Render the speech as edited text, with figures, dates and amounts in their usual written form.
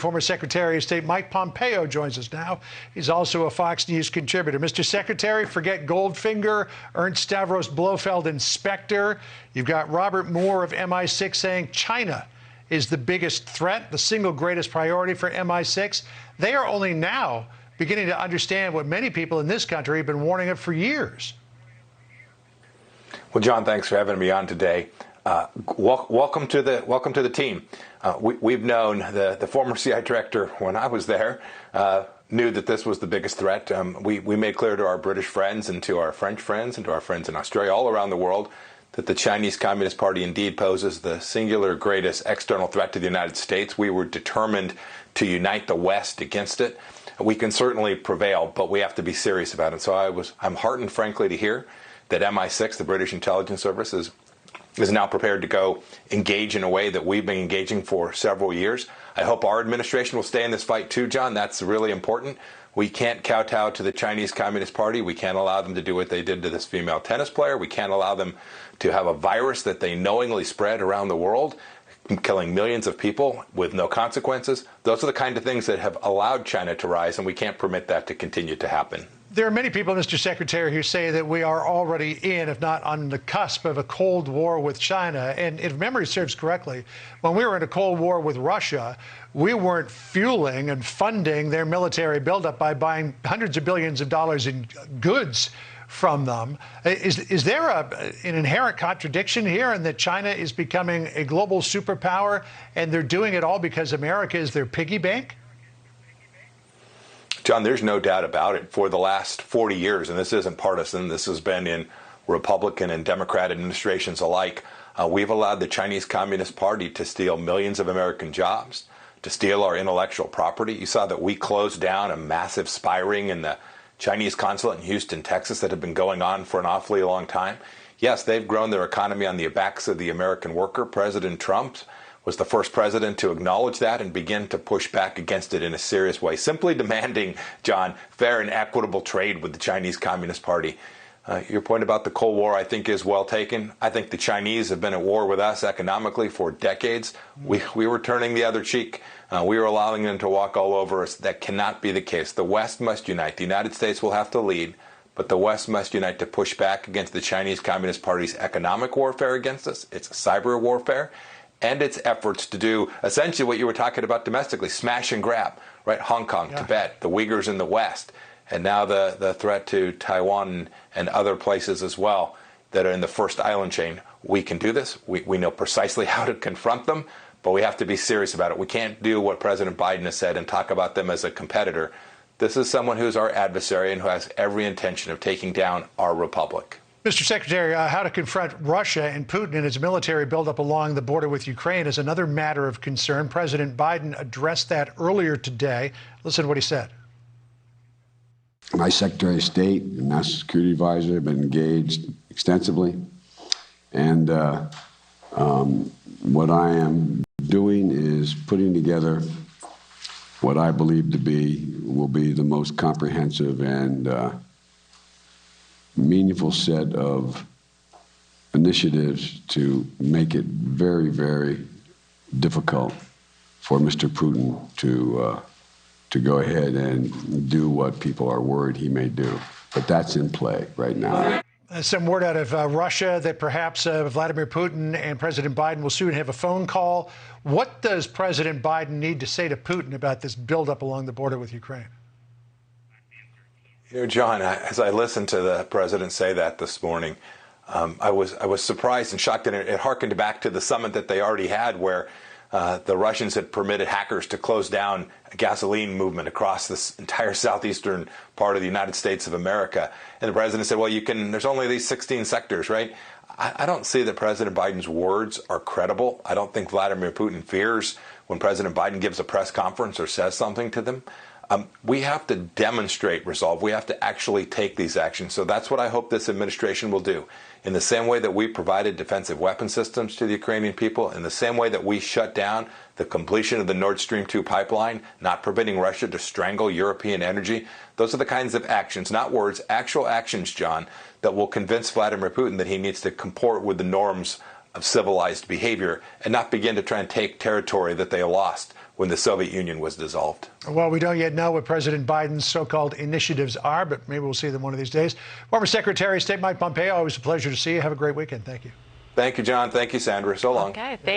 Former Secretary of State Mike Pompeo joins us now. He's also a Fox News contributor. Mr. Secretary, forget Goldfinger, Ernst Stavros Blofeld inspector. You've got Robert Moore of MI6 saying China is the biggest threat, the single greatest priority for MI6. They are only now beginning to understand what many people in this country have been warning of for years. Well, John, thanks for having me on today. Welcome to the team. We've known the former CI director when I was there knew that this was the biggest threat. We made clear to our British friends and to our French friends and to our friends in Australia, all around the world, that the Chinese Communist Party indeed poses the singular greatest external threat to the United States. We were determined to unite the West against it. We can certainly prevail, but we have to be serious about it. So I'm heartened, frankly, to hear that MI6, the British intelligence service, is now prepared to go engage in a way that we've been engaging for several years. I hope our administration will stay in this fight too, John. That's really important. We can't kowtow to the Chinese Communist Party. We can't allow them to do what they did to this female tennis player. We can't allow them to have a virus that they knowingly spread around the world, killing millions of people with no consequences. Those are the kind of things that have allowed China to rise, and we can't permit that to continue to happen. There are many people, Mr. Secretary, who say that we are already in, if not on the cusp of a Cold War with China. And if memory serves correctly, when we were in a Cold War with Russia, we weren't fueling and funding their military buildup by buying hundreds of billions of dollars in goods from them. Is there an inherent contradiction here in that China is becoming a global superpower and they're doing it all because America is their piggy bank? John, there's no doubt about it. For the last 40 years, and this isn't partisan, this has been in Republican and Democrat administrations alike, we've allowed the Chinese Communist Party to steal millions of American jobs, to steal our intellectual property. You saw that we closed down a massive spy ring in the Chinese consulate in Houston, Texas, that had been going on for an awfully long time. Yes, they've grown their economy on the backs of the American worker. President Trump was the first president to acknowledge that and begin to push back against it in a serious way, simply demanding, John, fair and equitable trade with the Chinese Communist Party. Your point about the Cold War, I think, is well taken. I think the Chinese have been at war with us economically for decades. We were turning the other cheek. We were allowing them to walk all over us. That cannot be the case. The West must unite. The United States will have to lead, but the West must unite to push back against the Chinese Communist Party's economic warfare against us, its cyber warfare, and its efforts to do essentially what you were talking about domestically, smash and grab, right? Hong Kong, Tibet, the Uyghurs in the West, and now the threat to Taiwan and other places as well that are in the first island chain. We can do this. We know precisely how to confront them, but we have to be serious about it. We can't do what President Biden has said and talk about them as a competitor. This is someone who's our adversary and who has every intention of taking down our republic. Mr. Secretary, how to confront Russia and Putin and his military buildup along the border with Ukraine is another matter of concern. President Biden addressed that earlier today. Listen to what he said. My Secretary of State and National Security Advisor have been engaged extensively. And what I am doing is putting together what I believe will be the most comprehensive and meaningful set of initiatives to make it very, very difficult for Mr. Putin to go ahead and do what people are worried he may do. But that's in play right now. Some word out of Russia that perhaps Vladimir Putin and President Biden will soon have a phone call. What does President Biden need to say to Putin about this buildup along the border with Ukraine? You know, John, as I listened to the president say that this morning, I was surprised and shocked, and it harkened back to the summit that they already had where the Russians had permitted hackers to close down a gasoline movement across this entire southeastern part of the United States of America. And the president said, well, there's only these 16 sectors, right? I don't see that President Biden's words are credible. I don't think Vladimir Putin fears when President Biden gives a press conference or says something to them. We have to demonstrate resolve. We have to actually take these actions. So that's what I hope this administration will do. In the same way that we provided defensive weapon systems to the Ukrainian people, in the same way that we shut down the completion of the Nord Stream 2 pipeline, not permitting Russia to strangle European energy, those are the kinds of actions, not words, actual actions, John, that will convince Vladimir Putin that he needs to comport with the norms of civilized behavior and not begin to try and take territory that they lost when the Soviet Union was dissolved. Well, we don't yet know what President Biden's so-called initiatives are, but maybe we'll see them one of these days. Former Secretary of State Mike Pompeo, always a pleasure to see you. Have a great weekend. Thank you. Thank you, John. Thank you, Sandra. So long. Okay.